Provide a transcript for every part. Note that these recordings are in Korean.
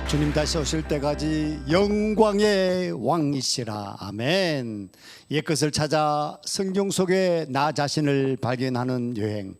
주님 다시 오실 때까지 영광의 왕이시라. 아멘. 옛것을 찾아 성경 속에 나 자신을 발견하는 여행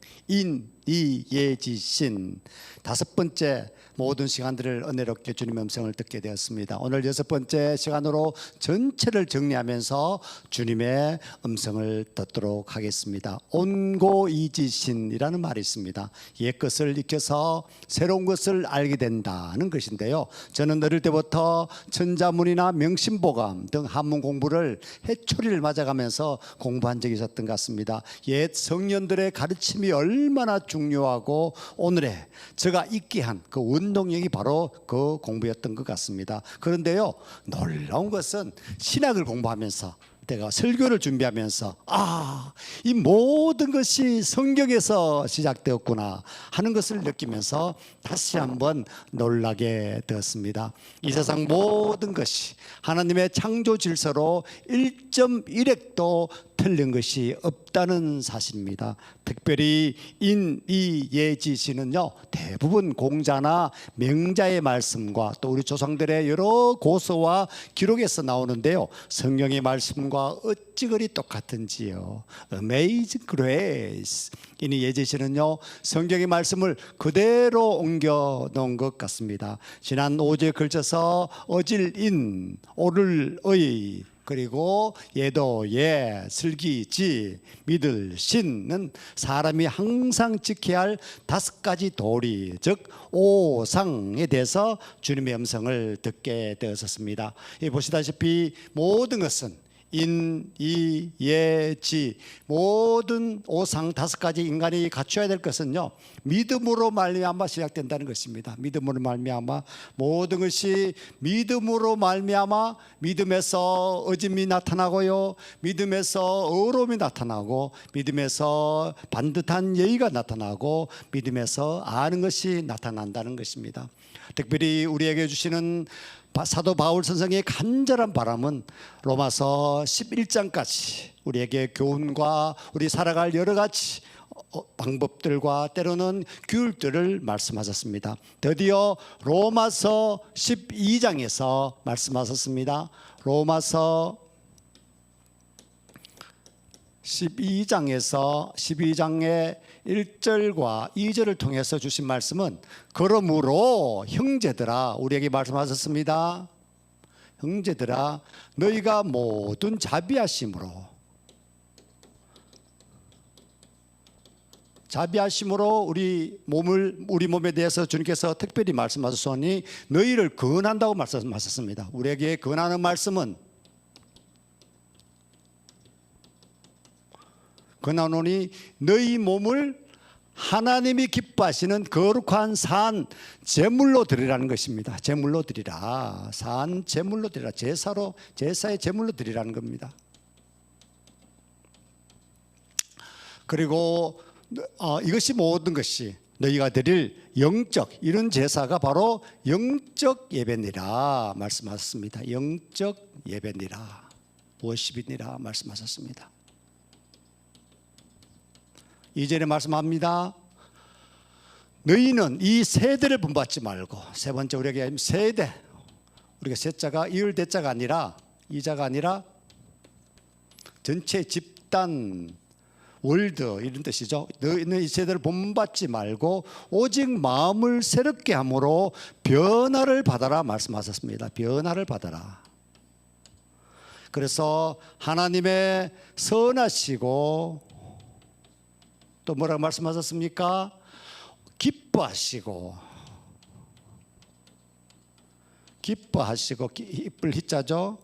인이예지신. 다섯 번째 모든 시간들을 은혜롭게 주님의 음성을 듣게 되었습니다. 오늘 여섯 번째 시간으로 전체를 정리하면서 주님의 음성을 듣도록 하겠습니다. 온고이지신이라는 말이 있습니다. 옛것을 익혀서 새로운 것을 알게 된다는 것인데요, 저는 어릴 때부터 천자문이나 명심보감 등 한문 공부를 해초리를 맞아가면서 공부한 적이 있었던 것 같습니다. 옛 성년들의 가르침이 얼마나 중요하고 오늘의 제가 잊게 한 그 운동력이 바로 그 공부였던 것 같습니다. 그런데요, 놀라운 것은 신학을 공부하면서 내가 설교를 준비하면서 이 모든 것이 성경에서 시작되었구나 하는 것을 느끼면서 다시 한번 놀라게 되었습니다. 이 세상 모든 것이 하나님의 창조 질서로 1.1획도 틀린 것이 없다는 사실입니다. 특별히 인이예지시는요, 대부분 공자나 명자의 말씀과 또 우리 조상들의 여러 고서와 기록에서 나오는데요, 성경의 말씀과 어찌 그리 똑같은지요. Amazing Grace. 인이예지시는요, 성경의 말씀을 그대로 옮겨 놓은 것 같습니다. 지난 5주에 걸쳐서 어질인, 오를의, 그리고 예도예, 슬기지, 믿을 신은 사람이 항상 지켜야 할 다섯 가지 도리, 즉 오상에 대해서 주님의 음성을 듣게 되었습니다. 보시다시피 모든 것은 인, 이, 예, 지, 모든 오상 다섯 가지 인간이 갖춰야 될 것은요, 믿음으로 말미암아 시작된다는 것입니다. 믿음으로 말미암아 모든 것이 믿음으로 말미암아, 믿음에서 어짐이 나타나고요, 믿음에서 의로움이 나타나고, 믿음에서 반듯한 예의가 나타나고, 믿음에서 아는 것이 나타난다는 것입니다. 특별히 우리에게 주시는 사도 바울 선생의 간절한 바람은 로마서 11장까지 우리에게 교훈과 우리 살아갈 여러 가지 방법들과 때로는 규율들을 말씀하셨습니다. 드디어 로마서 12장에서 말씀하셨습니다. 로마서 12장의 1절과 2절을 통해서 주신 말씀은, 그러므로 형제들아, 우리에게 말씀하셨습니다. 형제들아, 너희가 모든 자비하심으로 우리 몸에 대해서 주님께서 특별히 말씀하셨으니 너희를 권한다고 말씀하셨습니다. 우리에게 권하는 말씀은, 권하노니 너희 몸을 하나님이 기뻐하시는 거룩한 산 제물로 드리라는 것입니다. 제물로 드리라. 산 제물로 드리라. 제사의 제물로 드리라는 겁니다. 그리고 이것이 모든 것이 너희가 드릴 영적, 이런 제사가 바로 영적 예배니라 말씀하셨습니다. 영적 예배니라, 워십이니라 말씀하셨습니다. 2절에 말씀합니다. 너희는 이 세대를 본받지 말고, 세 번째 우리에게 세대, 우리가 세자가 이을 대자가 아니라, 이자가 아니라 전체 집단, 월드 이런 뜻이죠. 너희는 이 세대를 본받지 말고 오직 마음을 새롭게 함으로 변화를 받아라 말씀하셨습니다. 변화를 받아라. 그래서 하나님의 선하시고, 또 뭐라고 말씀하셨습니까? 기뻐하시고, 기쁠 희자죠.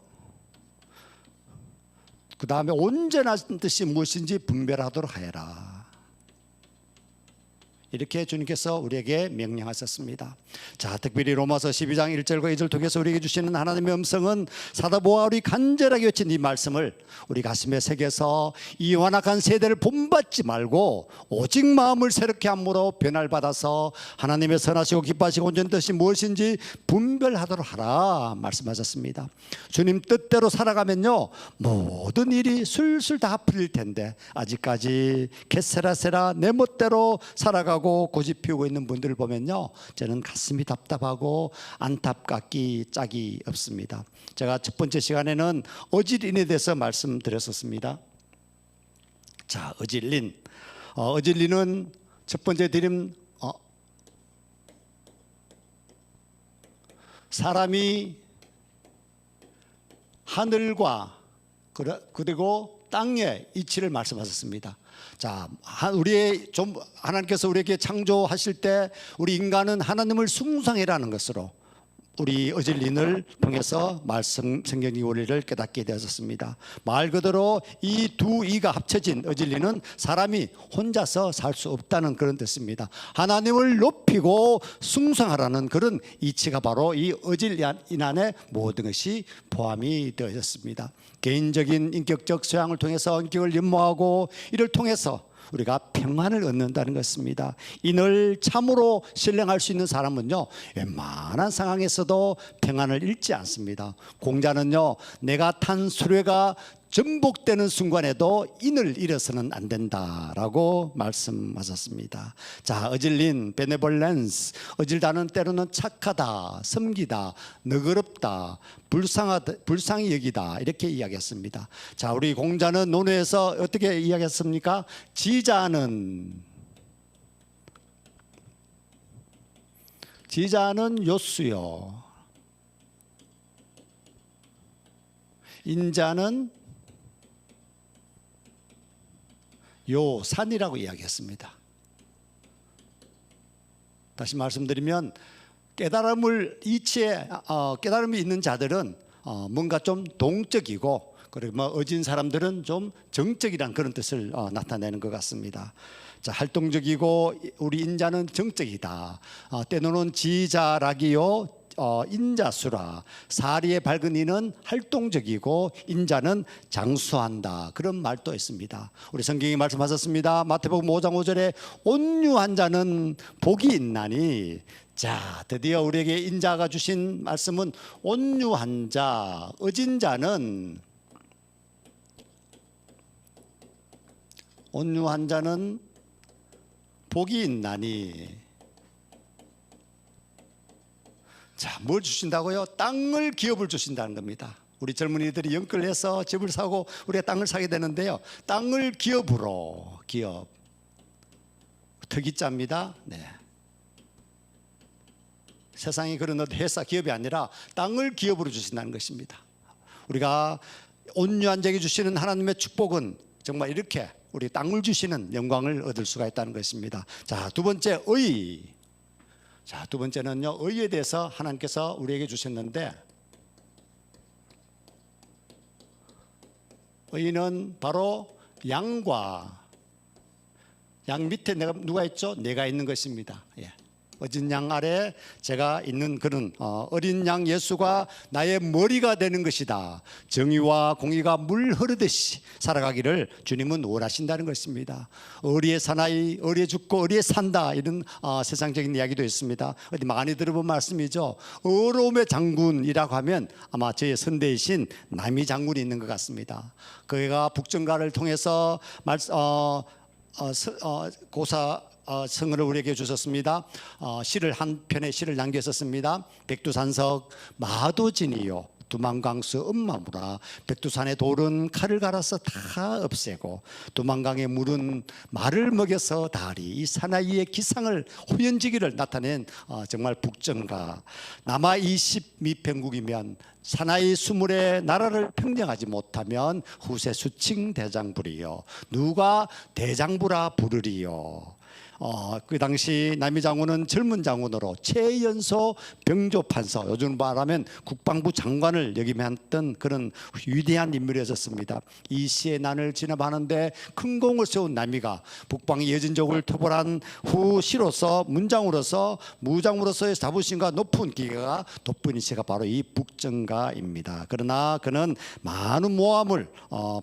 그 다음에 온전한 뜻이 무엇인지 분별하도록 하여라. 이렇게 주님께서 우리에게 명령하셨습니다. 자, 특별히 로마서 12장 1절과 2절 통해서 우리에게 주시는 하나님의 음성은, 사도 바울이 간절하게 외친 이 말씀을 우리 가슴에 새겨서 이 완악한 세대를 본받지 말고 오직 마음을 새롭게 함으로 변화를 받아서 하나님의 선하시고 기뻐하시고 온전한 뜻이 무엇인지 분별하도록 하라 말씀하셨습니다. 주님 뜻대로 살아가면요, 모든 일이 술술 다 풀릴 텐데 아직까지 게세라세라 내 멋대로 살아가고 고집하고 고집 피우고 있는 분들을 보면요, 저는 가슴이 답답하고 안타깝기 짝이 없습니다. 제가 첫 번째 시간에는 어질린에 대해서 말씀드렸었습니다. 자, 어질린. 어질린은 첫 번째 드림, 사람이 하늘과 그리고 땅의 이치를 말씀하셨습니다. 자, 하나님께서 우리에게 창조하실 때 우리 인간은 하나님을 숭상이라는 것으로 우리 어질린을 통해서 성경의 원리를 깨닫게 되었습니다. 말 그대로 이 두 이가 합쳐진 어질린은 사람이 혼자서 살 수 없다는 그런 뜻입니다. 하나님을 높이고 숭상하라는 그런 이치가 바로 이 어질린 안에 모든 것이 포함이 되어 있습니다. 개인적인 인격적 소양을 통해서 인격을 연모하고 이를 통해서 우리가 평안을 얻는다는 것입니다. 이늘 참으로 신뢰할 수 있는 사람은요, 웬만한 상황에서도 평안을 잃지 않습니다. 공자는요, 내가 탄 수레가 전복되는 순간에도 인을 잃어서는 안 된다라고 말씀하셨습니다. 자, 어질린, 베네볼렌스, 어질다는 때로는 착하다, 섬기다, 너그럽다, 불쌍히 여기다 이렇게 이야기했습니다. 자, 우리 공자는 논어에서 어떻게 이야기했습니까? 지자는 요수요, 인자는 요산이라고 이야기했습니다. 다시 말씀드리면 깨달음이 있는 자들은 뭔가 좀 동적이고, 그리고 어진 사람들은 좀 정적이란 그런 뜻을 나타내는 것 같습니다. 자, 활동적이고 우리 인자는 정적이다. 때로는 지자락이요 인자수라. 사리의 밝은 이는 활동적이고 인자는 장수한다. 그런 말도 있습니다. 우리 성경이 말씀하셨습니다. 마태복음 5장 5절에 온유한 자는 복이 있나니. 자, 드디어 우리에게 인자가 주신 말씀은 온유한 자, 어진 자는 복이 있나니. 자, 뭘 주신다고요? 땅을, 기업을 주신다는 겁니다. 우리 젊은이들이 연끌해서 집을 사고 우리가 땅을 사게 되는데요, 땅을 기업으로, 기업 특이자입니다. 네. 세상에 그런 회사, 기업이 아니라 땅을 기업으로 주신다는 것입니다. 우리가 온유한 자에게 주시는 하나님의 축복은 정말 이렇게 우리 땅을 주시는 영광을 얻을 수가 있다는 것입니다. 자, 두 번째, 의. 자, 두 번째는요, 의에 대해서 하나님께서 우리에게 주셨는데, 의는 바로 양 밑에 누가 있죠? 내가 있는 것입니다. 예. 어진 양 아래 제가 있는 그런 어린 양 예수가 나의 머리가 되는 것이다. 정의와 공의가 물 흐르듯이 살아가기를 주님은 원하신다는 것입니다. 어리에 사나이, 어리에 죽고 어리에 산다, 이런 세상적인 이야기도 있습니다. 어디 많이 들어본 말씀이죠. 어려움의 장군이라고 하면 아마 저의 선대이신 남이 장군이 있는 것 같습니다. 그가 북정가를 통해서 성을 우리에게 주셨습니다. 한 편의 시를 남겼었습니다. 백두산석 마도진이요 두만강수 엄마무라. 백두산의 돌은 칼을 갈아서 다 없애고 두만강의 물은 말을 먹여서 다리. 이 사나이의 기상을, 호연지기를 나타낸 정말 북정가. 남아 20미평국이면 사나이 20의 나라를 평정하지 못하면 후세 수칭 대장부리요 누가 대장부라 부르리요. 그 당시 남이 장군은 젊은 장군으로 최연소 병조판서, 요즘 말하면 국방부 장관을 역임했던 그런 위대한 인물이었습니다. 이 시의 난을 진압하는데 큰 공을 세운 남이가 북방의 여진족을 토벌한 후 시로서 무장으로서의 자부심과 높은 기계가 돋보인 시가 바로 이 북정가입니다. 그러나 그는 많은 모함을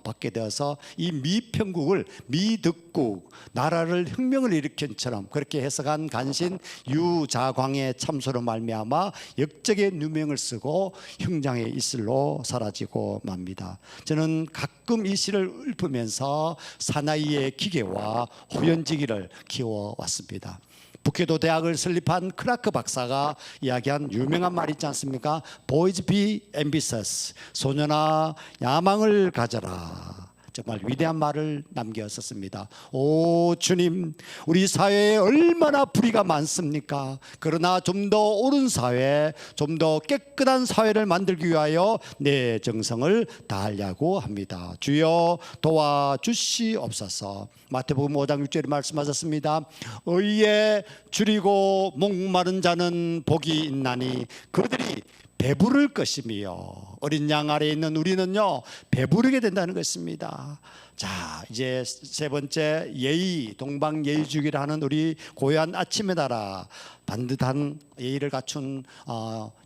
받게 되어서 이 미평국을 미덕국, 나라를 혁명을 일으킨 처럼 그렇게 해석한 간신 유자광의 참소로 말미암아 역적의 누명을 쓰고 형장의 이슬로 사라지고 맙니다. 저는 가끔 이 시를 읊으면서 사나이의 기계와 호연지기를 키워왔습니다. 북해도 대학을 설립한 크라크 박사가 이야기한 유명한 말 있지 않습니까? Boys be ambitious. 소년아 야망을 가져라. 정말 위대한 말을 남겼었습니다. 오 주님, 우리 사회에 얼마나 불의가 많습니까? 그러나 좀 더 옳은 사회, 좀 더 깨끗한 사회를 만들기 위하여 내 정성을 다하려고 합니다. 주여 도와주시옵소서. 마태복음 5장 6절에 말씀하셨습니다. 의에 줄이고 목마른 자는 복이 있나니 그들이 배부를 것이며. 어린 양 아래에 있는 우리는요 배부르게 된다는 것입니다. 자, 이제 세 번째 예의, 동방 예의주기를 하는 우리 고요한 아침의 나라, 반듯한 예의를 갖춘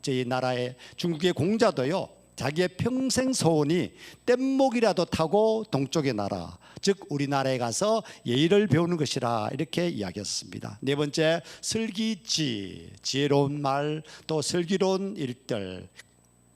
저희 나라의 중국의 공자도요 자기의 평생 소원이 뗏목이라도 타고 동쪽의 나라, 즉 우리나라에 가서 예의를 배우는 것이라 이렇게 이야기했습니다. 네 번째, 슬기지, 지혜로운 말, 또 슬기로운 일들.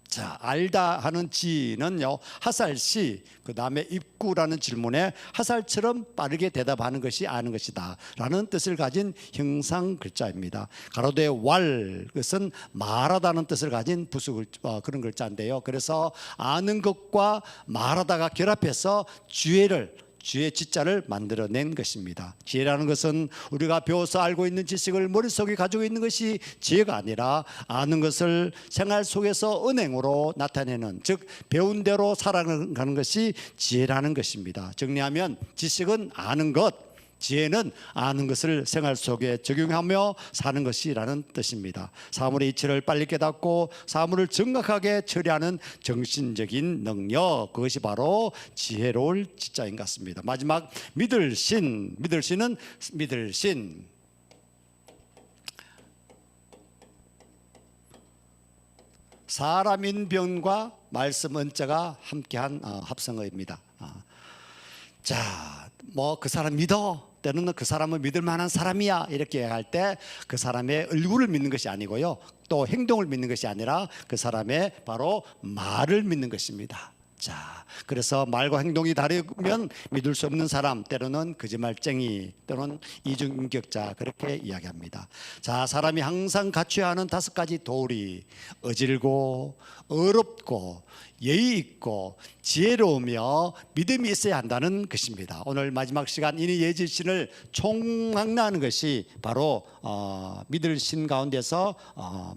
자, 알다 하는 지는요 하살시, 그 다음에 입구라는 질문에 하살처럼 빠르게 대답하는 것이 아는 것이다 라는 뜻을 가진 형상 글자입니다. 가로대 왈, 그것은 말하다는 뜻을 가진 부수 그런 글자인데요. 그래서 아는 것과 말하다가 결합해서 지혜의 지자를 만들어낸 것입니다. 지혜라는 것은 우리가 배워서 알고 있는 지식을 머릿속에 가지고 있는 것이 지혜가 아니라 아는 것을 생활 속에서 은행으로 나타내는, 즉 배운 대로 살아가는 것이 지혜라는 것입니다. 정리하면 지식은 아는 것, 지혜는 아는 것을 생활 속에 적용하며 사는 것이라는 뜻입니다. 사물의 이치를 빨리 깨닫고 사물을 정확하게 처리하는 정신적인 능력, 그것이 바로 지혜로울 지자인 것 같습니다. 마지막 믿을신, 믿을신은 믿을신, 사람인 병과 말씀 은자가 함께한 합성어입니다. 자, 뭐 그 사람 믿어, 때로는 그 사람은 믿을 만한 사람이야 이렇게 할 때 그 사람의 얼굴을 믿는 것이 아니고요, 또 행동을 믿는 것이 아니라 그 사람의 바로 말을 믿는 것입니다. 자, 그래서 말과 행동이 다르면 믿을 수 없는 사람, 때로는 거짓말쟁이, 때로는 이중인격자, 그렇게 이야기합니다. 자, 사람이 항상 갖춰야 하는 5가지 도리: 어질고, 어렵고, 예의 있고, 지혜로우며 믿음이 있어야 한다는 것입니다. 오늘 마지막 시간 이니 예질신을 총망라하는 것이 바로 믿을 신 가운데서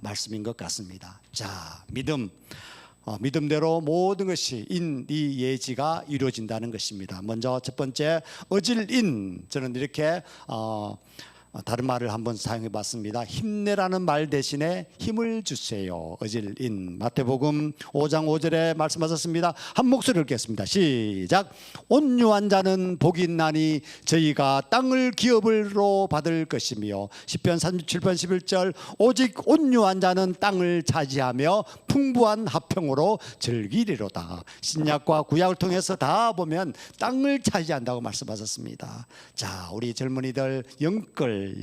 말씀인 것 같습니다. 자, 믿음대로 모든 것이 이 예지가 이루어진다는 것입니다. 먼저 첫 번째, 어질인. 저는 이렇게 다른 말을 한번 사용해 봤습니다. 힘내라는 말 대신에 힘을 주세요. 어질인. 마태복음 5장 5절에 말씀하셨습니다. 한 목소리를 읽겠습니다. 시작. 온유한 자는 복이 있나니 저희가 땅을 기업으로 받을 것이며. 시편 37편 11절, 오직 온유한 자는 땅을 차지하며 풍부한 화평으로 즐기리로다. 신약과 구약을 통해서 다 보면 땅을 차지한다고 말씀하셨습니다. 자, 우리 젊은이들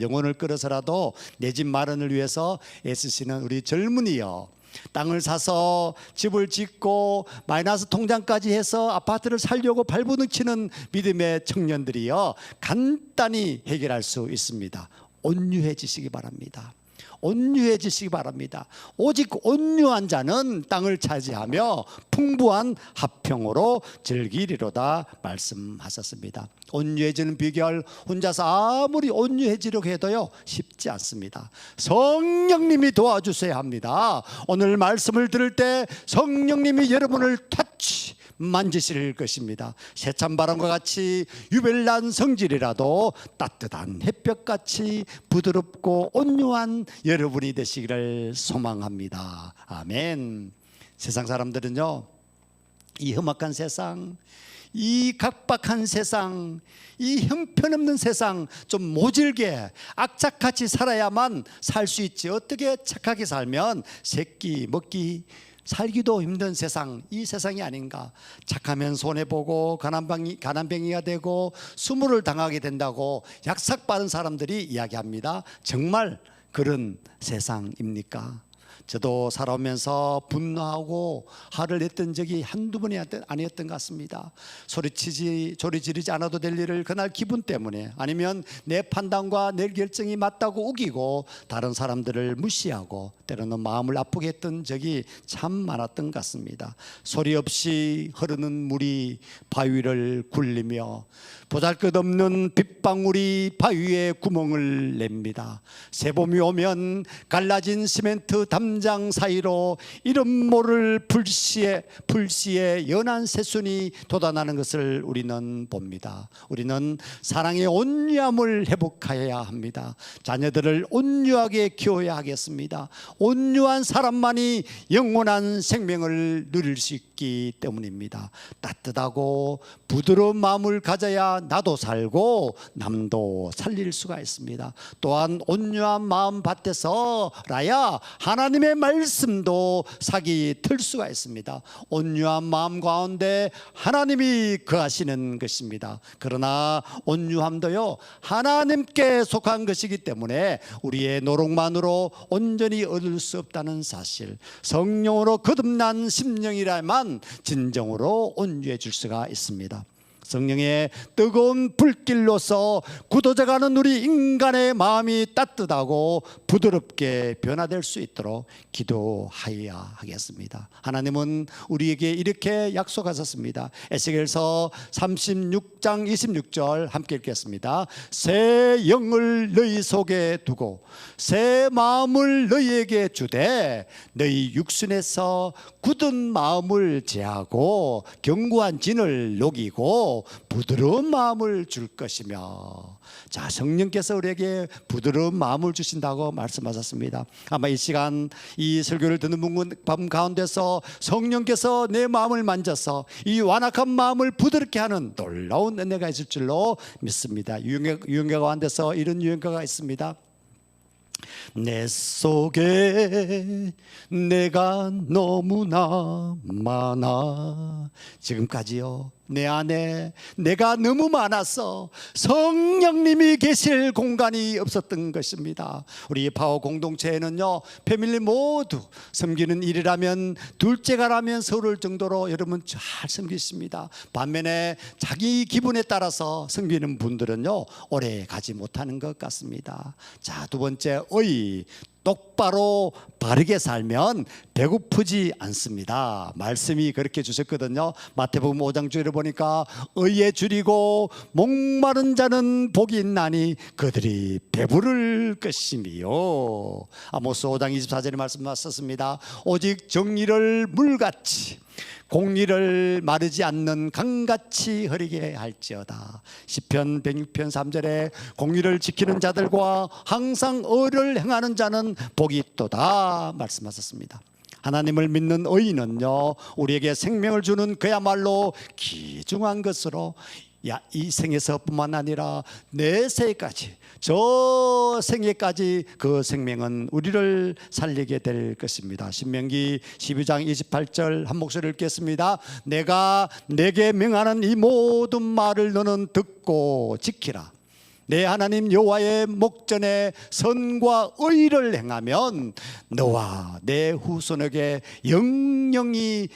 영혼을 끌어서라도 내 집 마련을 위해서 애쓰시는 우리 젊은이여, 땅을 사서 집을 짓고 마이너스 통장까지 해서 아파트를 살려고 발부둥치는 믿음의 청년들이여, 간단히 해결할 수 있습니다. 온유해지시기 바랍니다. 온유해지시기 바랍니다. 오직 온유한 자는 땅을 차지하며 풍부한 화평으로 즐기리로다 말씀하셨습니다. 온유해지는 비결, 혼자서 아무리 온유해지려고 해도요 쉽지 않습니다. 성령님이 도와주셔야 합니다. 오늘 말씀을 들을 때 성령님이 여러분을 터치 만지실 것입니다. 세찬 바람과 같이 유별난 성질이라도 따뜻한 햇볕같이 부드럽고 온유한 여러분이 되시기를 소망합니다. 아멘. 세상 사람들은요, 이 험악한 세상, 이 각박한 세상, 이 형편없는 세상, 좀 모질게 악착같이 살아야만 살 수 있지, 어떻게 착하게 살면 새끼 먹기 살기도 힘든 세상, 이 세상이 아닌가. 착하면 손해보고 가난뱅이가 되고 수모를 당하게 된다고 약삭받은 사람들이 이야기합니다. 정말 그런 세상입니까? 저도 살아오면서 분노하고 화를 냈던 적이 한두 번이 아니었던 것 같습니다. 소리 지르지 않아도 될 일을 그날 기분 때문에, 아니면 내 판단과 내 결정이 맞다고 우기고 다른 사람들을 무시하고 때로는 마음을 아프게 했던 적이 참 많았던 것 같습니다. 소리 없이 흐르는 물이 바위를 굴리며 보잘것없는 빗방울이 바위에 구멍을 냅니다. 새봄이 오면 갈라진 시멘트 담장 사이로 이름 모를 불씨에 연한 새순이 돋아나는 것을 우리는 봅니다. 우리는 사랑의 온유함을 회복해야 합니다. 자녀들을 온유하게 키워야 하겠습니다. 온유한 사람만이 영원한 생명을 누릴 수 있기 때문입니다. 따뜻하고 부드러운 마음을 가져야 나도 살고 남도 살릴 수가 있습니다. 또한 온유한 마음 밭에서라야 하나님의 말씀도 삭이 틀 수가 있습니다. 온유한 마음 가운데 하나님이 거하시는 것입니다. 그러나 온유함도요, 하나님께 속한 것이기 때문에 우리의 노력만으로 온전히 얻을 수 없다는 사실, 성령으로 거듭난 심령이라만 진정으로 온유해 줄 수가 있습니다. 성령의 뜨거운 불길로서 굳어져가는 우리 인간의 마음이 따뜻하고 부드럽게 변화될 수 있도록 기도하여야 하겠습니다. 하나님은 우리에게 이렇게 약속하셨습니다. 에스겔서 36장 26절 함께 읽겠습니다. 새 영을 너희 속에 두고 새 마음을 너희에게 주되 너희 육신에서 굳은 마음을 제하고 견고한 진을 녹이고 부드러운 마음을 줄 것이며. 자, 성령께서 우리에게 부드러운 마음을 주신다고 말씀하셨습니다. 아마 이 시간 이 설교를 듣는 분 가운데서 성령께서 내 마음을 만져서 이 완악한 마음을 부드럽게 하는 놀라운 은혜가 있을 줄로 믿습니다. 유행가 가운데서 이런 유행가가 있습니다. 내 속에 내가 너무나 많아. 지금까지요, 내 안에 내가 너무 많아서 성령님이 계실 공간이 없었던 것입니다. 우리 파워 공동체에는요, 패밀리 모두 섬기는 일이라면 둘째가라면 서울 정도로 여러분 잘 섬기십니다. 반면에 자기 기분에 따라서 섬기는 분들은요, 오래 가지 못하는 것 같습니다. 자, 두 번째, 똑바로 바르게 살면 배고프지 않습니다. 말씀이 그렇게 주셨거든요. 마태복음 5장 주를 보니까 의에 줄이고 목마른 자는 복이 있나니 그들이 배부를 것이며. 아모스 5장 24절에 말씀하셨습니다. 오직 정의를 물같이 공의를 마르지 않는 강같이 흐리게 할지어다. 시편 106편 3절에 공의를 지키는 자들과 항상 의를 행하는 자는 복이 있도다 말씀하셨습니다. 하나님을 믿는 의인은요, 우리에게 생명을 주는 그야말로 귀중한 것으로 이 생에서뿐만 아니라 내 생에까지, 저 생에까지 그 생명은 우리를 살리게 될 것입니다. 신명기 12장 28절 한 목소리를 읽겠습니다. 내가 내게 명하는 이 모든 말을 너는 듣고 지키라. 내 하나님 여호와의 목전에 선과 의를 행하면 너와 내 후손에게 영원히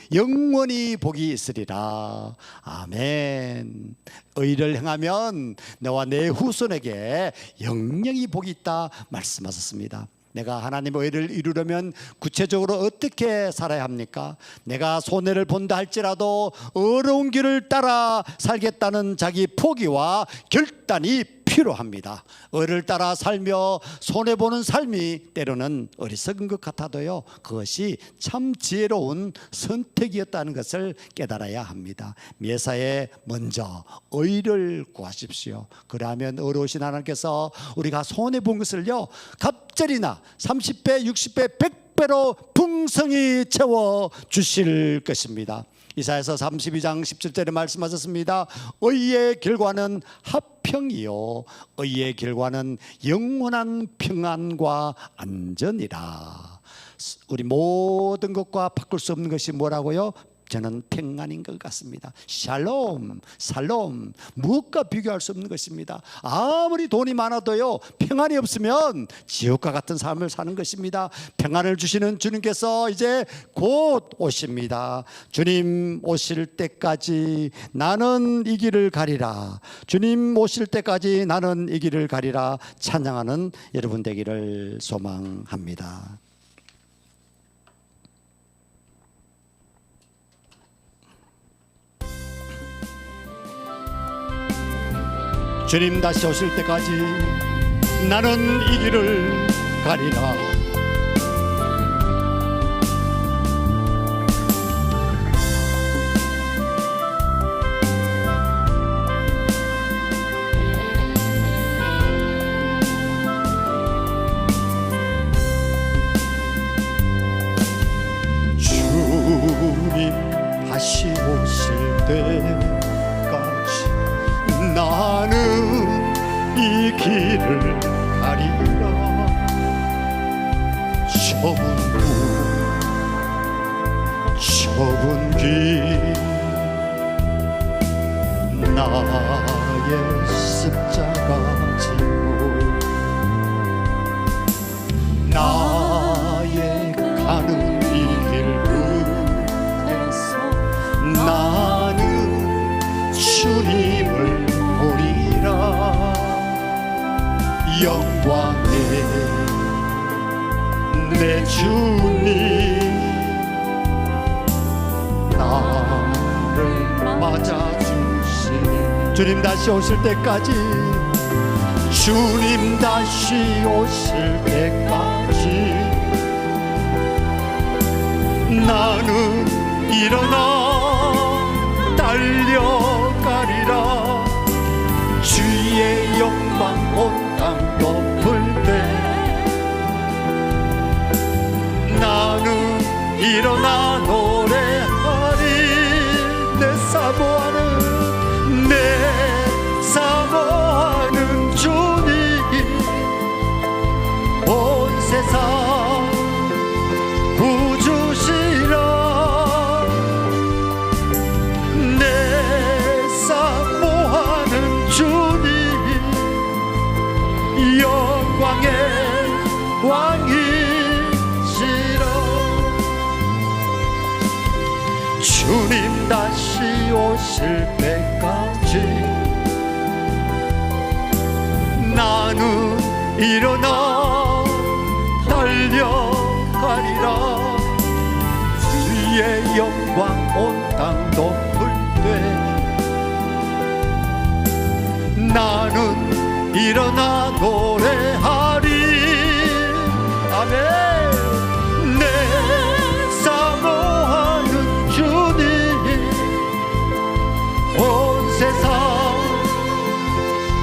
복이 있으리라. 아멘. 의를 행하면 너와 내 후손에게 영영이 복이 있다 말씀하셨습니다. 내가 하나님의 의를 이루려면 구체적으로 어떻게 살아야 합니까? 내가 손해를 본다 할지라도 어려운 길을 따라 살겠다는 자기 포기와 결단이 필요합니다. 의를 따라 살며 손해보는 삶이 때로는 어리석은 것 같아도요, 그것이 참 지혜로운 선택이었다는 것을 깨달아야 합니다. 매사에 먼저 의를 구하십시오. 그러면 어려우신 하나님께서 우리가 손해본 것을요, 갑절이나 30배, 60배, 100배로 풍성히 채워 주실 것입니다. 이사야서 32장 17절에 말씀하셨습니다. 의의 결과는 화평이요 의의 결과는 영원한 평안과 안전이라. 우리 모든 것과 바꿀 수 없는 것이 뭐라고요? 저는 평안인 것 같습니다. 샬롬, 살롬, 무엇과 비교할 수 없는 것입니다. 아무리 돈이 많아도요, 평안이 없으면 지옥과 같은 삶을 사는 것입니다. 평안을 주시는 주님께서 이제 곧 오십니다. 주님 오실 때까지 나는 이 길을 가리라. 주님 오실 때까지 나는 이 길을 가리라. 찬양하는 여러분 되기를 소망합니다. 주님 다시 오실 때까지 나는 이 길을 가리라. 주님 다시 오실 때까지 나는 이 길을 가리라. 좁은 길 나의 십자가 지고 나의 가는 이 길 끝에서 나는 주님을 보리라. 영광의 내 주님 나를 맞아주시니 주님 다시 오실 때까지 주님 다시 오실 때까지 나는 일어나 달려가리라. 주의 영광 온 땅 덮을 때 나는 일어나 노래하리. 내 사모하는 주님 온 세상 구주시라. 내 사모하는 주님 영광의 왕이시라. 주님 다시 오실 때까지 나는 일어나 달려가리라. 주의 영광 온 땅 덮을 때 나는 일어나 노래하리. 아멘. 내 사모하는 주님 온 세상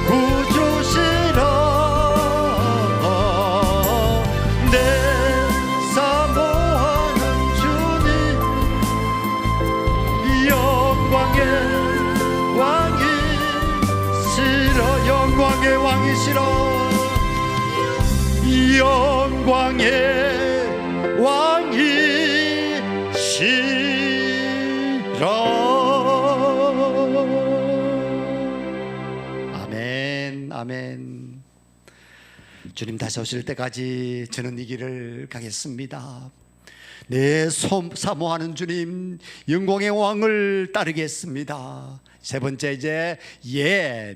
구주시라. 내 사모하는 주님 영광의 왕이시라. 영광의 왕이시라. 영광의 왕이시라. 아멘, 아멘. 주님 다시 오실 때까지 저는 이 길을 가겠습니다. 내 사모하는 주님 영광의 왕을 따르겠습니다. 세 번째, 이제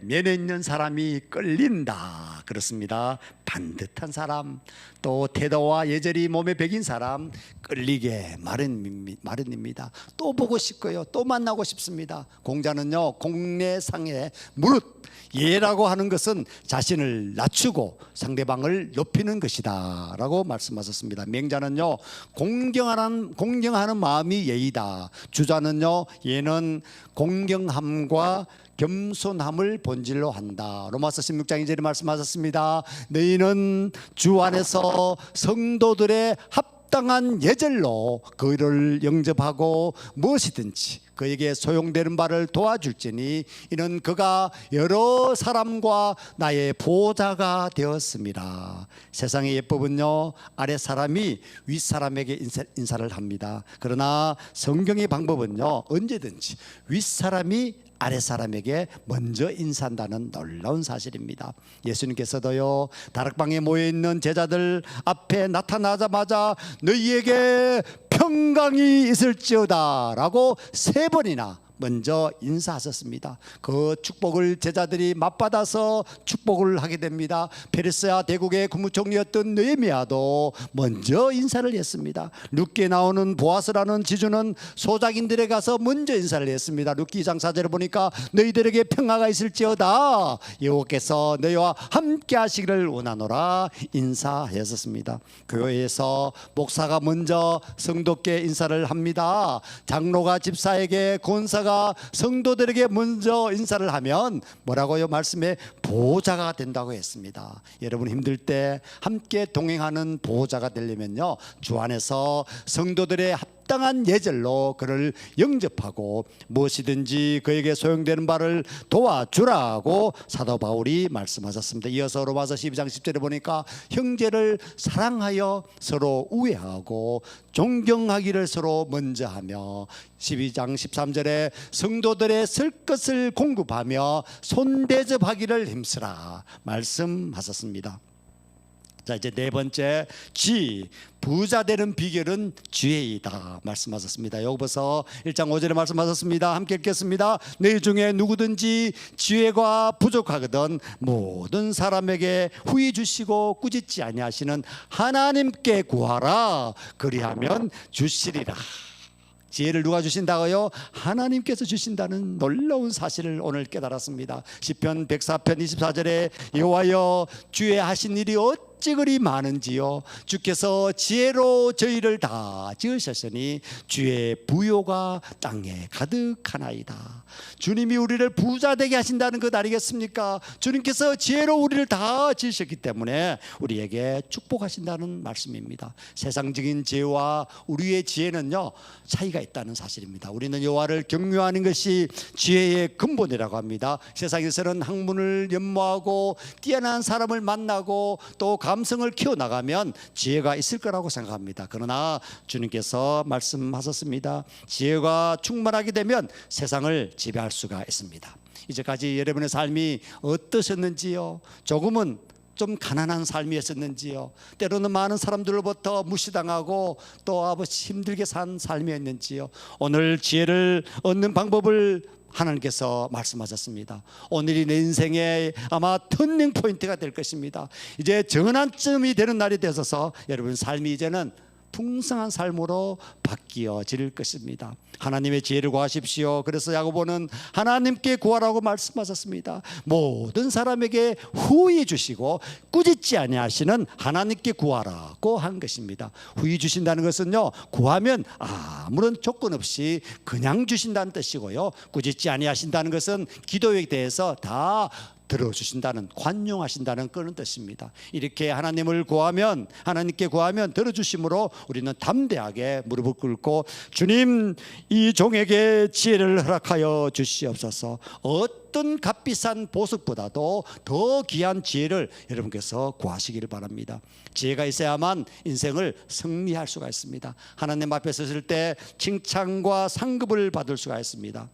면에 있는 사람이 끌린다. 그렇습니다. 반듯한 사람, 또 태도와 예절이 몸에 배긴 사람 끌리게 마련입니다. 또 보고 싶고요, 또 만나고 싶습니다. 공자는요, 공례상의 무릇 예라고 하는 것은 자신을 낮추고 상대방을 높이는 것이다 라고 말씀하셨습니다. 맹자는요, 공경하는 마음이 예이다. 주자는요, 예는 공경함과 겸손함을 본질로 한다. 로마서 16장 2절에 말씀하셨습니다. 너희는 주 안에서 성도들의 합당한 예절로 그를 영접하고 무엇이든지 그에게 소용되는 바를 도와줄지니 이는 그가 여러 사람과 나의 보호자가 되었습니다. 세상의 예법은요, 아래 사람이 윗 사람에게 인사를 합니다. 그러나 성경의 방법은요, 언제든지 윗 사람이 아래 사람에게 먼저 인사한다는 놀라운 사실입니다. 예수님께서도요, 다락방에 모여 있는 제자들 앞에 나타나자마자 너희에게 평강이 있을지어다 라고 3번이나 먼저 인사하셨습니다. 그 축복을 제자들이 맛받아서 축복을 하게 됩니다. 페르시아 대국의 국무총리였던 느헤미야도 먼저 인사를 했습니다. 룻기에 나오는 보아스라는 지주는 소작인들에 가서 먼저 인사를 했습니다. 룻기 2장 4절에 보니까 너희들에게 평화가 있을지어다 여호와께서 너희와 함께 하시기를 원하노라 인사하였습니다. 교회에서 목사가 먼저 성도께 인사를 합니다. 장로가 집사에게, 권사가 성도들에게 먼저 인사를 하면 뭐라고요? 말씀에 보호자가 된다고 했습니다. 여러분 힘들 때 함께 동행하는 보호자가 되려면요, 주 안에서 성도들의 합당한 예절로 그를 영접하고 무엇이든지 그에게 소용되는 바를 도와주라고 사도 바울이 말씀하셨습니다. 이어서 로마서 12장 10절에 보니까 형제를 사랑하여 서로 우애하고 존경하기를 서로 먼저 하며 12장 13절에 성도들의 쓸 것을 공급하며 손대접하기를 힘쓰라 말씀하셨습니다. 자, 이제 4번째, 부자 되는 비결은 지혜이다 말씀하셨습니다. 여기서 1장 5절에 말씀하셨습니다. 함께 읽겠습니다. 너희 중에 누구든지 지혜가 부족하거든 모든 사람에게 후히 주시고 꾸짖지 아니하시는 하나님께 구하라 그리하면 주시리라. 지혜를 누가 주신다고요? 하나님께서 주신다는 놀라운 사실을 오늘 깨달았습니다. 시편 104편 24절에 여호와여 주의 하신 일이 어찌 그리 많은지요. 주께서 지혜로 저희를 다 지으셨으니 주의 부요가 땅에 가득하나이다. 주님이 우리를 부자 되게 하신다는 것 아니겠습니까? 주님께서 지혜로 우리를 다 지으셨기 때문에 우리에게 축복하신다는 말씀입니다. 세상적인 지혜와 우리의 지혜는요, 차이가 있다는 사실입니다. 우리는 여호와를 경외하는 것이 지혜의 근본이라고 합니다. 세상에서는 학문을 연모하고 뛰어난 사람을 만나고 또 감성을 키워나가면 지혜가 있을 거라고 생각합니다. 그러나 주님께서 말씀하셨습니다. 지혜가 충만하게 되면 세상을 지배할 수가 있습니다. 이제까지 여러분의 삶이 어떠셨는지요? 조금은 좀 가난한 삶이었었는지요? 때로는 많은 사람들로부터 무시당하고 또 아버지 힘들게 산 삶이었는지요? 오늘 지혜를 얻는 방법을 하나님께서 말씀하셨습니다. 오늘이 내 인생의 아마 터닝 포인트가 될 것입니다. 이제 전환점이 되는 날이 되어서 여러분 삶이 이제는 풍성한 삶으로 바뀌어질 것입니다. 하나님의 지혜를 구하십시오. 그래서 야고보는 하나님께 구하라고 말씀하셨습니다. 모든 사람에게 후히 주시고 꾸짖지 아니하시는 하나님께 구하라고 한 것입니다. 후히 주신다는 것은요, 구하면 아무런 조건 없이 그냥 주신다는 뜻이고요, 꾸짖지 아니하신다는 것은 기도에 대해서 다 들어주신다는, 관용하신다는 그런 뜻입니다. 이렇게 하나님을 구하면, 하나님께 구하면 들어주심으로 우리는 담대하게 무릎을 꿇고 주님, 이 종에게 지혜를 허락하여 주시옵소서. 어떤 값비싼 보석보다도 더 귀한 지혜를 여러분께서 구하시기를 바랍니다. 지혜가 있어야만 인생을 승리할 수가 있습니다. 하나님 앞에 섰을 때 칭찬과 상급을 받을 수가 있습니다.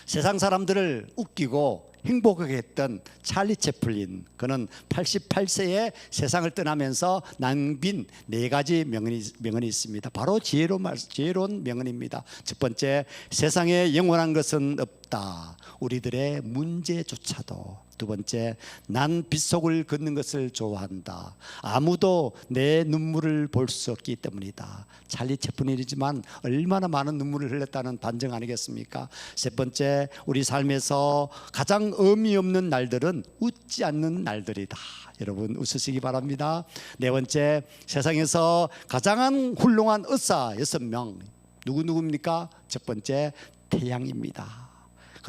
세상 사람들을 웃기고 행복하게 했던 찰리 채플린, 그는 88세에 세상을 떠나면서 남긴 4가지 명언이 있습니다. 바로 지혜로운 명언입니다. 첫 번째, 세상에 영원한 것은 없다, 우리들의 문제조차도. 두 번째, 난 빗속을 걷는 것을 좋아한다, 아무도 내 눈물을 볼 수 없기 때문이다. 찰리 채플린이지만 얼마나 많은 눈물을 흘렸다는 반증 아니겠습니까? 세 번째, 우리 삶에서 가장 의미 없는 날들은 웃지 않는 날들이다. 여러분 웃으시기 바랍니다. 네 번째, 세상에서 가장 훌륭한 의사 6명 누구입니까? 첫 번째, 태양입니다.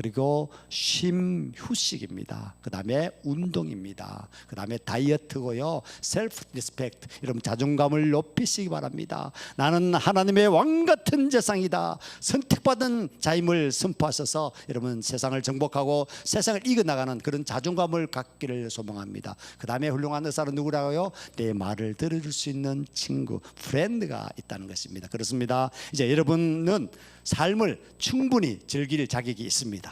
그리고 쉼 휴식입니다. 그 다음에 운동입니다. 그 다음에 다이어트고요. 셀프 리스펙트, 여러분 자존감을 높이시기 바랍니다. 나는 하나님의 왕 같은 재상이다. 선택받은 자임을 선포하셔서 여러분 세상을 정복하고 세상을 이겨나가는 그런 자존감을 갖기를 소망합니다. 그 다음에 훌륭한 의사는 누구라고요? 내 말을 들어줄 수 있는 친구, 프렌드가 있다는 것입니다. 그렇습니다. 이제 여러분은 삶을 충분히 즐길 자격이 있습니다.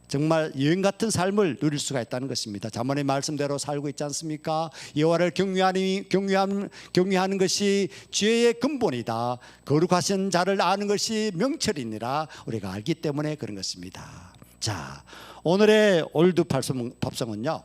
정말 여행 같은 삶을 누릴 수가 있다는 것입니다. 자문의 말씀대로 살고 있지 않습니까? 여호와를 경외하는 것이 지혜의 근본이다. 거룩하신 자를 아는 것이 명철이니라. 우리가 알기 때문에 그런 것입니다. 자, 오늘의 올드 팝송은요,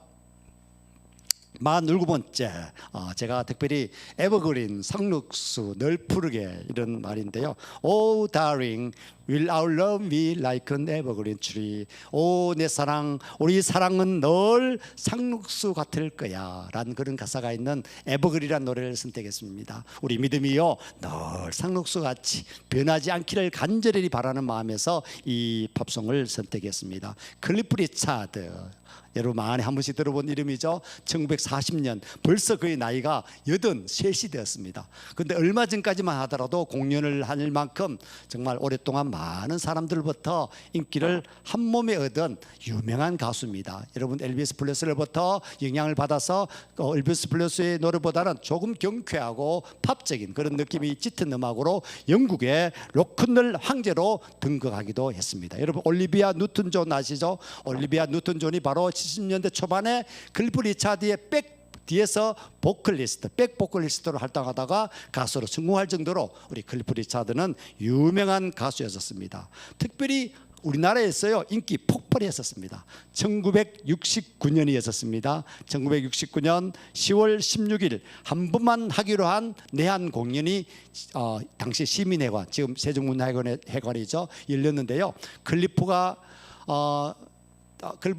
47번째, 제가 특별히 에버그린 상록수 늘 푸르게 이런 말인데요. Oh darling, will our love be like an evergreen tree? 오 내 사랑, 우리 사랑은 늘 상록수 같을 거야 라는 그런 가사가 있는 에버그린이라는 노래를 선택했습니다. 우리 믿음이요 늘 상록수 같이 변하지 않기를 간절히 바라는 마음에서 이 팝송을 선택했습니다. 클리프 리차드, 여러분 많이 한 번씩 들어본 이름이죠. 1940년, 벌써 그의 나이가 83이 되었습니다. 그런데 얼마 전까지만 하더라도 공연을 할 만큼 정말 오랫동안 많은 사람들부터 인기를 한 몸에 얻은 유명한 가수입니다. 여러분 엘비스 프레슬리로부터 영향을 받아서 엘비스 프레슬리의 노래보다는 조금 경쾌하고 팝적인 그런 느낌이 짙은 음악으로 영국의 로큰롤 황제로 등극하기도 했습니다. 여러분 올리비아 뉴튼 존 아시죠? 올리비아 뉴튼 존이 바로 70년대 초반에 클리프 리차드의 뒤에서 백 보컬리스트로 활동하다가 가수로 성공할 정도로 우리 클리프 리차드는 유명한 가수였었습니다. 특별히 우리나라에서요 인기 폭발했었습니다. 1969년이었습니다. 1969년 10월 16일 한 번만 하기로 한 내한 공연이 당시 시민회관, 지금 세종문화회관이죠, 열렸는데요. 클리프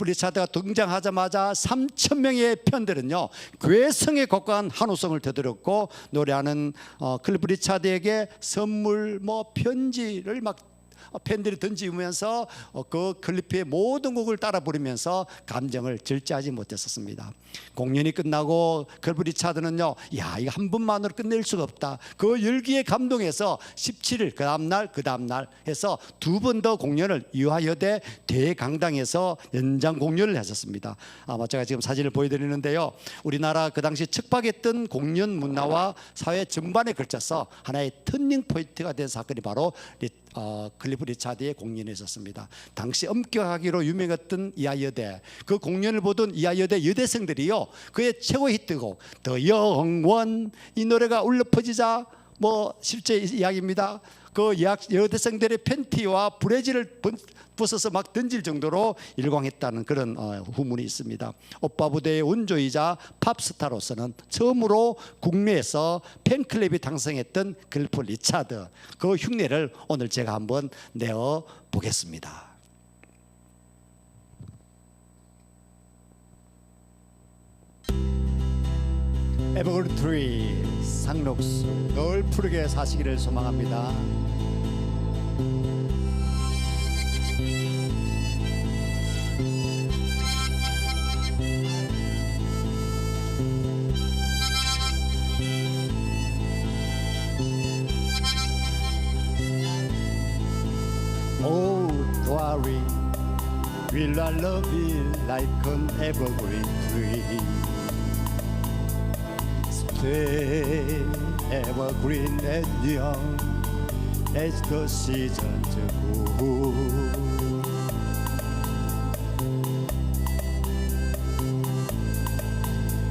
리차드가 등장하자마자 3,000명의 팬들은요 괴성에 고가한 한우성을 되돌렸고 노래하는 클리프 리차드에게 선물, 편지를 막 팬들이 던지면서 그 클리프의 모든 곡을 따라 부르면서 감정을 절제하지 못했었습니다. 공연이 끝나고 클리프 리차드는요, 야 이거 한 번만으로 끝낼 수가 없다. 그 열기에 감동해서 17일 그 다음날 해서 두 번 더 공연을 유아여대 대강당에서 연장 공연을 했었습니다. 제가 지금 사진을 보여드리는데요, 우리나라 그 당시 척박했던 공연 문화와 사회 전반에 걸쳐서 하나의 터닝 포인트가 된 사건이 바로 클리프 리차드의 공연에 있었습니다. 당시 엄격하기로 유명했던 이하여대, 그 공연을 보던 이하여대 여대생들이요 그의 최고 히트곡 더 영원, 이 노래가 울려 퍼지자 실제 이야기입니다. 그 여대생들의 팬티와 브래지를 부숴서 막 던질 정도로 일광했다는 그런 후문이 있습니다. 오빠 부대의 원조이자 팝스타로서는 처음으로 국내에서 팬클럽이 탄생했던 클리프 리차드, 그 흉내를 오늘 제가 한번 내어 보겠습니다. 에버그린 트리, 상록수 늘 푸르게 사시기를 소망합니다. Oh, darling, will I love you like an evergreen tree? Stay evergreen and young as the seasons go.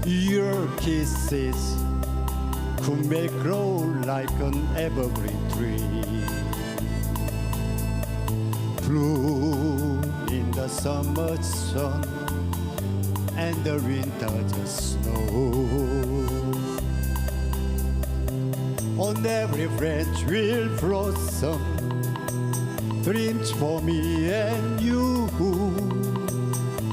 Your kisses could make grow like an evergreen tree, bloom in the summer sun and the winter snow. On every branch will blossom dreams for me and you.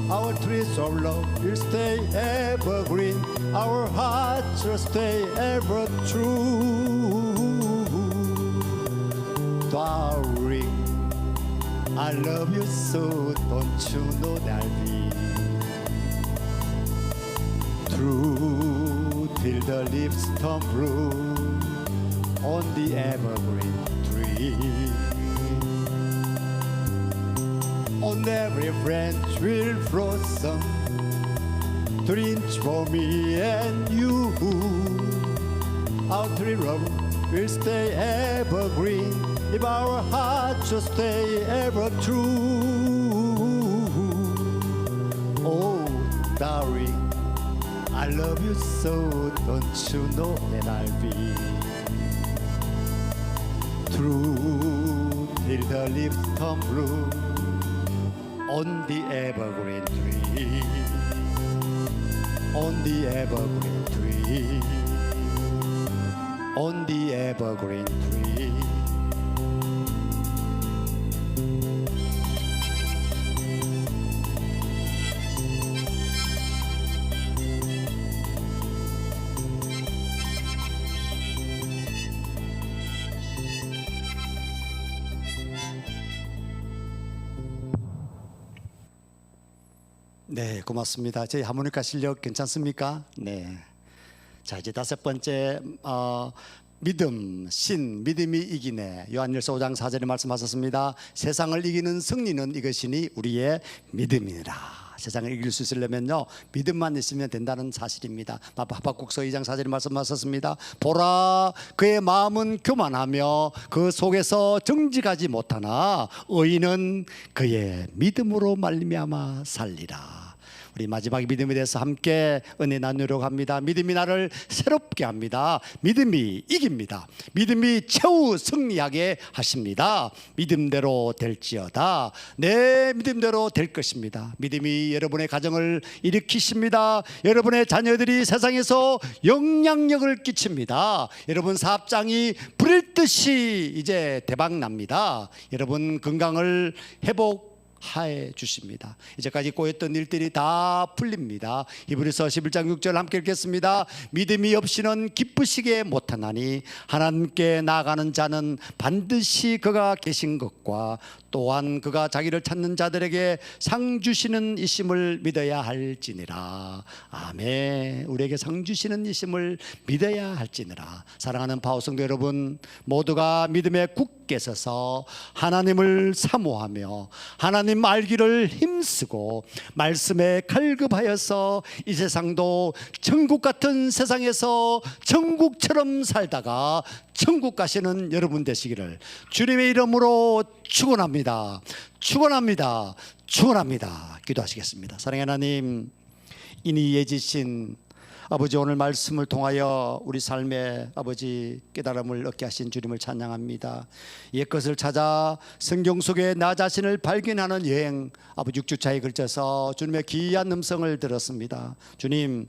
Our trees of love will stay evergreen, our hearts will stay ever true. Darling, I love you so, don't you know that I'll be true till the leaves turn blue on the evergreen tree. On every branch will blossom dreams for me and you. Our tree love will stay evergreen if our hearts will stay ever true. Oh, darling, I love you so, don't you know that I'll be true till the leaves turn blue on the evergreen tree, on the evergreen tree, on the evergreen tree. 네, 고맙습니다. 저희 하모니카 실력 괜찮습니까? 네. 자, 이제 다섯 번째 믿음, 신, 믿음이 이기네. 요한일서 5장 4절에 말씀하셨습니다. 세상을 이기는 승리는 이것이니 우리의 믿음이라. 세상을 이길 수 있으려면요, 믿음만 있으면 된다는 사실입니다. 하박국서 2장 4절에 말씀하셨습니다. 보라, 그의 마음은 교만하며 그 속에서 정직하지 못하나 의인은 그의 믿음으로 말미암아 살리라. 우리 마지막 믿음에 대해서 함께 은혜 나누려고 합니다. 믿음이 나를 새롭게 합니다. 믿음이 이깁니다. 믿음이 최후 승리하게 하십니다. 믿음대로 될지어다. 내 믿음대로 될 것입니다. 믿음이 여러분의 가정을 일으키십니다. 여러분의 자녀들이 세상에서 영향력을 끼칩니다. 여러분 사업장이 불일 듯이 이제 대박납니다. 여러분 건강을 회복해 주십니다. 이제까지 꼬였던 일들이 다 풀립니다. 히브리서 11장 6절 함께 읽겠습니다. 믿음이 없이는 기쁘시게 못하나니 하나님께 나아가는 자는 반드시 그가 계신 것과 또한 그가 자기를 찾는 자들에게 상 주시는 이심을 믿어야 할지니라. 아멘. 우리에게 상 주시는 이심을 믿어야 할지니라. 사랑하는 파워성도 여러분, 모두가 믿음에 굳게 서서 하나님을 사모하며 하나님 알기를 힘쓰고 말씀에 갈급하여서 이 세상도 천국 같은 세상에서 천국처럼 살다가 천국 가시는 여러분 되시기를 주님의 이름으로 축원합니다. 축원합니다. 축원합니다. 기도하시겠습니다. 사랑의 하나님, 이니 예지신 아버지, 오늘 말씀을 통하여 우리 삶의 아버지 깨달음을 얻게 하신 주님을 찬양합니다. 옛것을 찾아 성경 속에 나 자신을 발견하는 여행, 아버지 6주차에 걸쳐서 주님의 귀한 음성을 들었습니다. 주님,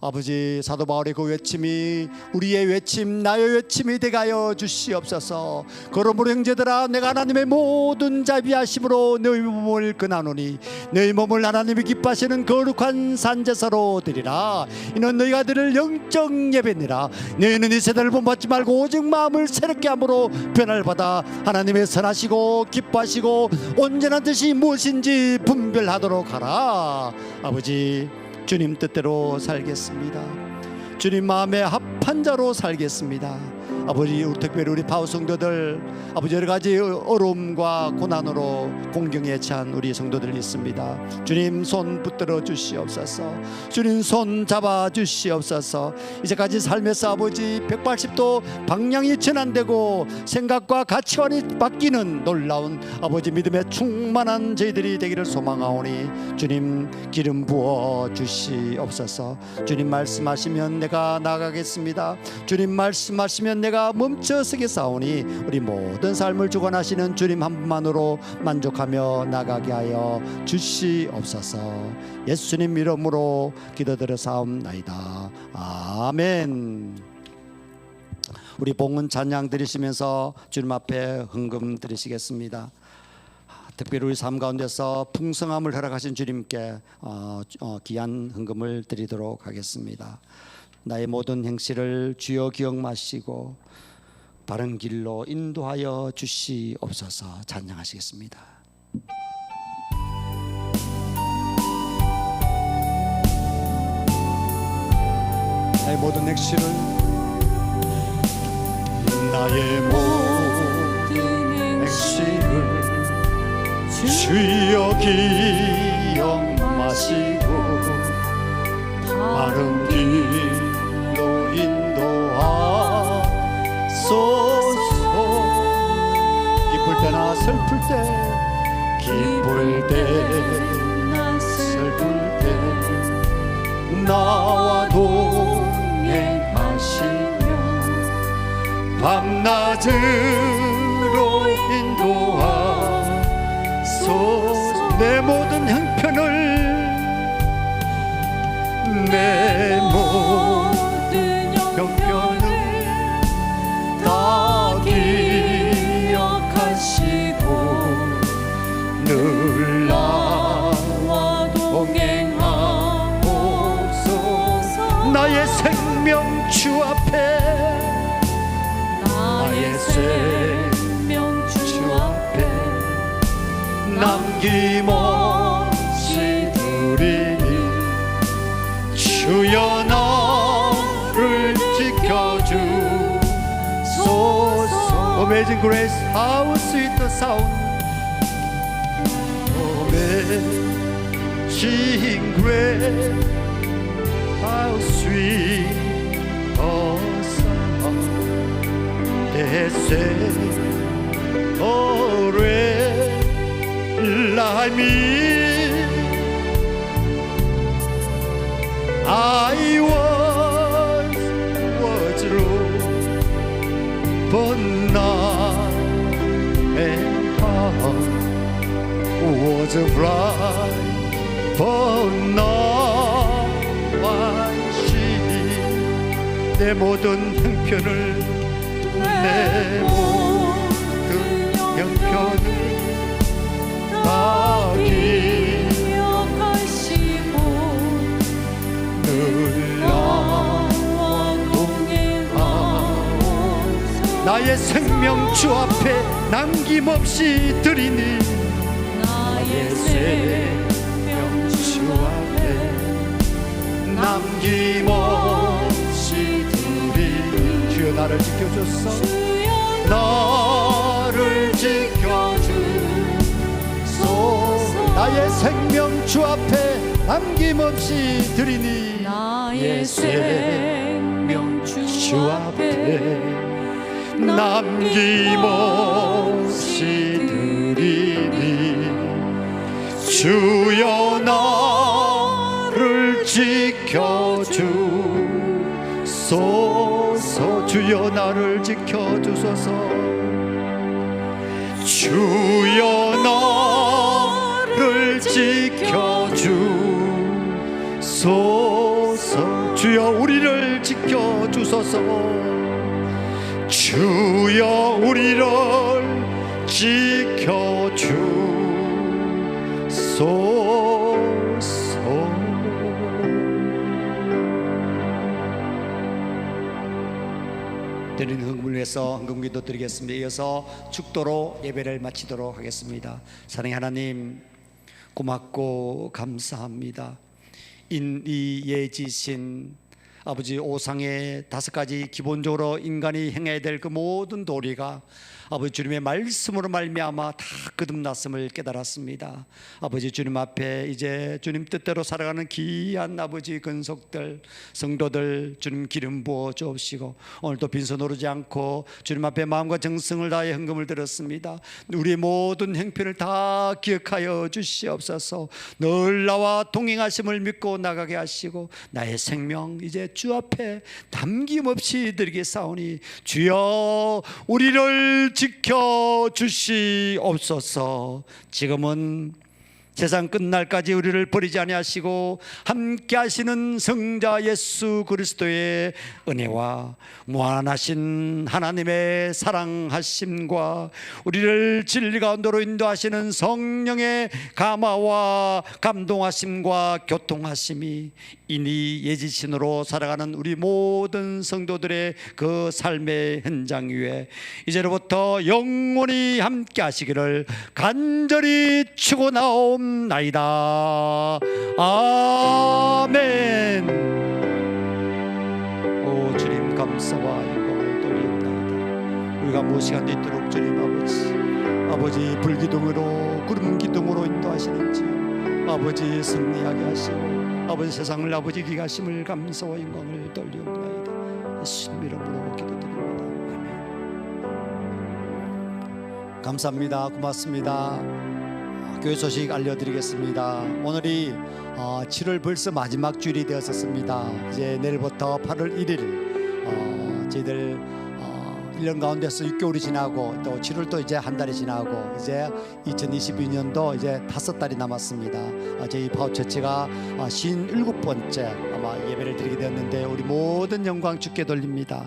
아버지, 사도 바울의 그 외침이 우리의 외침, 나의 외침이 되게 하여 주시옵소서. 그러므로 형제들아, 내가 하나님의 모든 자비하심으로 너희 몸을 근하노니 너희 몸을 하나님이 기뻐하시는 거룩한 산제사로 드리라. 이는 너희가 드릴 영적 예배니라. 너희는 이 세대를 본받지 말고 오직 마음을 새롭게 함으로 변화를 받아 하나님의 선하시고 기뻐하시고 온전한 뜻이 무엇인지 분별하도록 하라. 아버지, 주님 뜻대로 살겠습니다. 주님 마음에 합한 자로 살겠습니다. 아버지, 특별히 우리 파워 성도들, 아버지 여러 가지 어려움과 고난으로 공경에 처한 우리 성도들 있습니다. 주님 손 붙들어 주시옵소서. 주님 손 잡아 주시옵소서. 이제까지 삶에서 아버지 180도 방향이 전환되고 생각과 가치관이 바뀌는 놀라운 아버지 믿음의 충만한 저희들이 되기를 소망하오니 주님 기름 부어 주시옵소서. 주님 말씀하시면 내가 나가겠습니다. 주님 말씀하시면 내가 멈춰서게 싸우니 우리 모든 삶을 주관하시는 주님 한 분만으로 만족하며 나가게 하여 주시옵소서. 예수님 이름으로 기도드려 사옵나이다. 아멘. 우리 봉헌 찬양 드리시면서 주님 앞에 헌금 드리시겠습니다. 특별히 우리 삶 가운데서 풍성함을 허락하신 주님께 귀한 헌금을 드리도록 하겠습니다. 나의 모든 행실을 주여 기억 마시고 바른 길로 인도하여 주시옵소서. 찬양하시겠습니다. 나의 모든 액시를, 나의 모든 액시를 주여 기억마시고 바른 길로 인도하소서. 기쁠 때나 슬플 때, 기쁠 때나 슬플 때 나와 동행하시며 밤낮으로 인도하소서. 내 모든 형편을, 내 모든 형편을 다 기억하시고 늘 나와 동행하옵소서. 나의 생명 주 앞에, 나의 생명 주 앞에 남김없이 드리니 주여 나를 지켜주소서. Amazing grace, how sweet the sound. Amazing grace, how sweet the sound that saved a wretch like me. I was lost, but now and heart was bright, but now I see. 내 모든 형편을, 내 모든 형편을 다 기억하시고 늘 나와 동행하옵소서. 나의 생명 주 앞에 남김없이 드리니, 나의 생명 주 앞에 남김없이 드리니 주여 나를 지켜줬어. 나를 지켜주소서. 나의 생명 주 앞에 남김없이 드리니, 나의 생명 주 앞에 남김없이 드리니 주여 나를 지켜주소서. 주여 나를 지켜주소서. 주여 나를 지켜주소서. 주여 우리를 지켜주소서. 주여 우리를 지켜주소서. 드리는 흥분을 위해서 헌금기도 드리겠습니다. 이어서 축도로 예배를 마치도록 하겠습니다. 사랑의 하나님, 고맙고 감사합니다. 인이예지신 아버지, 오상의 5가지 기본적으로 인간이 행해야 될 그 모든 도리가 아버지 주님의 말씀으로 말미암아 다 거듭났음을 깨달았습니다. 아버지 주님 앞에 이제 주님 뜻대로 살아가는 귀한 아버지 근속들, 성도들 주님 기름 부어 주옵시고, 오늘도 빈손 오르지 않고 주님 앞에 마음과 정성을 다해 헌금을 드렸습니다. 우리의 모든 행편을 다 기억하여 주시옵소서. 늘 나와 동행하심을 믿고 나가게 하시고, 나의 생명 이제 주 앞에 남김없이 드리겠사오니 주여 우리를 지켜주시옵소서. 지금은 세상 끝날까지 우리를 버리지 아니하시고 함께 하시는 성자 예수 그리스도의 은혜와 무한하신 하나님의 사랑하심과 우리를 진리 가운데로 인도하시는 성령의 감화와 감동하심과 교통하심이 이니 예지신으로 살아가는 우리 모든 성도들의 그 삶의 현장 위에 이제로부터 영원히 함께 하시기를 간절히 축원하옵나이다. 아멘. 오 주님, 감사와 영광을 돌리옵나이다. 우리가 무엇시간 있도록 주님 아버지 불기둥으로 구름 기둥으로 인도하시는지요. 아버지 승리하게 하시고 아버지 세상을 아버지 이기게 하심을 감사와 영광을 돌리옵나이다. 예수님 이름으로 기도드립니다. 아멘. 감사합니다. 고맙습니다. 교회 소식 알려드리겠습니다. 오늘이 7월 벌써 마지막 주일이 되었습니다. 이제 내일부터 8월 1일 저희들 1년 가운데서 6개월이 지나고 또 7월도 이제 한 달이 지나고 이제 2022년도 이제 5달이 남았습니다. 저희 파워처치가 57번째 아마 예배를 드리게 되었는데 우리 모든 영광 주께 돌립니다.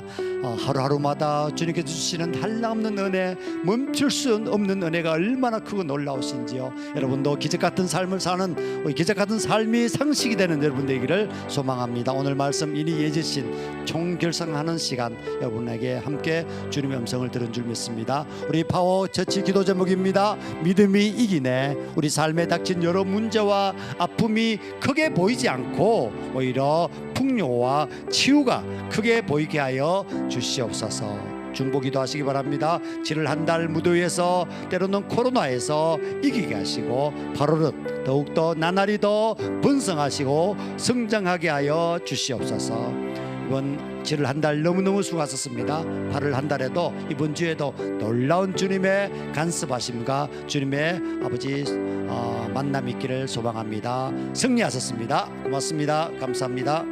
하루하루마다 주님께서 주시는 한량없는 은혜, 멈출 수 없는 은혜가 얼마나 크고 놀라우신지요. 여러분도 기적같은 삶을 사는 기적같은 삶이 상식이 되는 여러분 되기를 소망합니다. 오늘 말씀 이니 예지신 총결성하는 시간 여러분에게 함께 주님의 음성을 들은 줄 믿습니다. 우리 파워처치 기도 제목입니다. 믿음이 이기네. 우리 삶에 닥친 여러 문제와 아픔이 크게 보이지 않고 오히려 풍요와 치유가 크게 보이게 하여 주시옵소서. 중보기도 하시기 바랍니다. 7월 한 달 무더위에서 때로는 코로나에서 이기게 하시고 8월은 더욱더 나날이 더 번성하시고 성장하게 하여 주시옵소서. 이번 7월 한 달 너무너무 수고하셨습니다. 8월 한 달에도 이번 주에도 놀라운 주님의 간섭하심과 주님의 아버지 만남 있기를 소망합니다. 승리하셨습니다. 고맙습니다. 감사합니다.